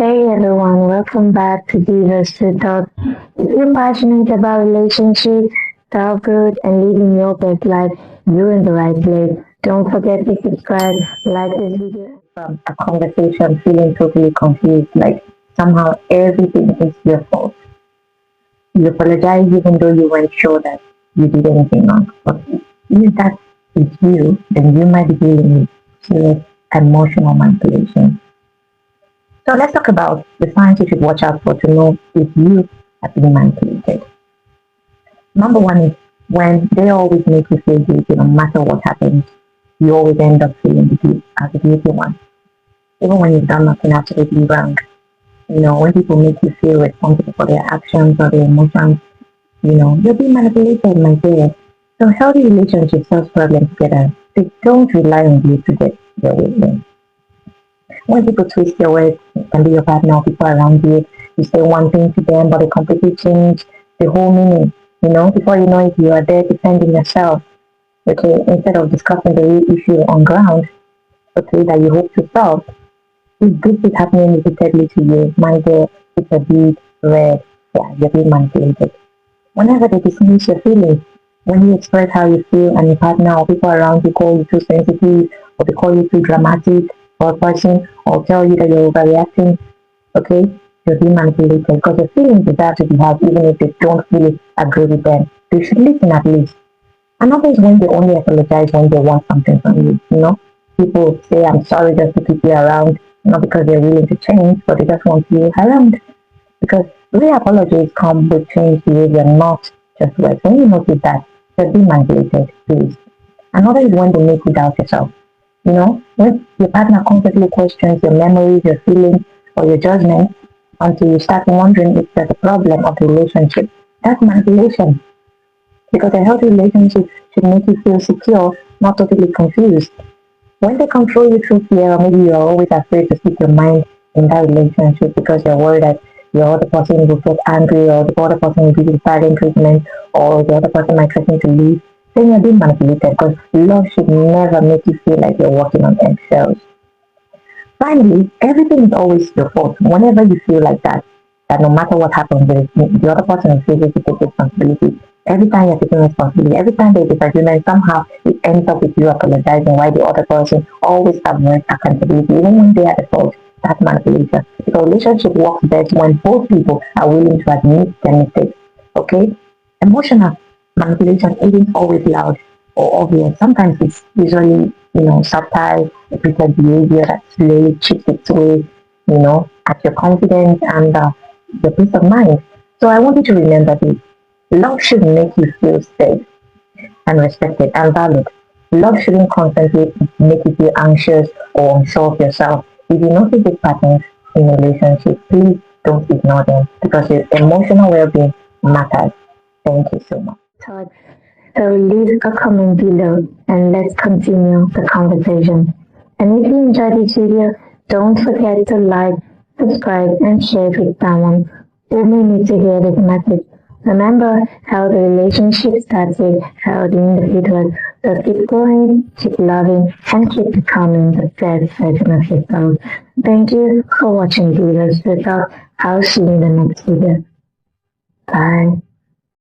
Hey everyone, welcome back to Divas to Talk. If you're passionate about relationships, self-growth, and living your best life, you're in the right place. Don't forget to subscribe, like this video. From a conversation feeling totally confused, like somehow everything is your fault. You apologize even though you weren't sure that you did anything wrong. But if that is you, then you might be dealing with serious emotional manipulation. So let's talk about the signs you should watch out for to know if you are being manipulated. Number one is when they always make you feel guilty no matter what happens, you always end up feeling the guilt as the guilty one. Even when you've done nothing absolutely wrong. When people make you feel responsible for their actions or their emotions, you're being manipulated, my dear. So healthy relationships solve problems together. They don't rely on you to get their way in. When people twist your words, it can be your partner or people around you. You say one thing to them, but they completely change the whole meaning. Before you know it, you are there defending yourself. Okay, instead of discussing the real issue on ground, okay, that you hope to solve. If this is happening repeatedly to you, my dear, it's a big red flag. You're being manipulated. Whenever they dismiss your feelings, when you express how you feel and your partner or people around you call you too sensitive or they call you too dramatic or person or tell you that you're overreacting, okay, you're being manipulated because your feelings deserve to be heard even if they don't really agree with them. They should listen at least. Another is when they only apologize when they want something from you. People say, I'm sorry just to keep you around, not because they're willing to change, but they just want you around. Because real apologies come with changed behavior, not just words. When you notice that, you're being manipulated, please. Another is when they make you doubt yourself. When your partner constantly questions your memories, your feelings, or your judgment until you start wondering if there's a problem of the relationship. That's manipulation. Because a healthy relationship should make you feel secure, not totally confused. When they control you through fear, or maybe you're always afraid to speak your mind in that relationship because you're worried that the other person will get angry or the other person will give you silent treatment or the other person might threaten to leave, then you're being manipulated because love should never make you feel like you're walking on eggshells. Finally, everything is always your fault. Whenever you feel like that no matter what happens, the other person is able to take responsibility. Every time you're taking responsibility, every time there's a disagreement, somehow it ends up with you apologizing while the other person always avoids accountability, even when they are the fault. That's manipulation. Because relationship works best when both people are willing to admit their mistakes. Okay? Emotional manipulation isn't always loud or obvious. Sometimes it's usually, subtle, repeated behavior that slowly chips its way, at your confidence and your peace of mind. So I want you to remember this. Love should make you feel safe and respected and valued. Love shouldn't constantly make you feel anxious or unsure of yourself. If you notice these patterns in a relationship, please don't ignore them because your emotional well-being matters. Thank you so much. Todd, so leave a comment below and let's continue the conversation. And if you enjoyed this video, don't forget to like, subscribe, and share it with someone who may need to hear this message. Remember how the relationship starts with how the individual. So keep going, keep loving, and keep becoming the best version of yourself. Thank you for watching Divas Talk. I'll see you in the next video. Bye.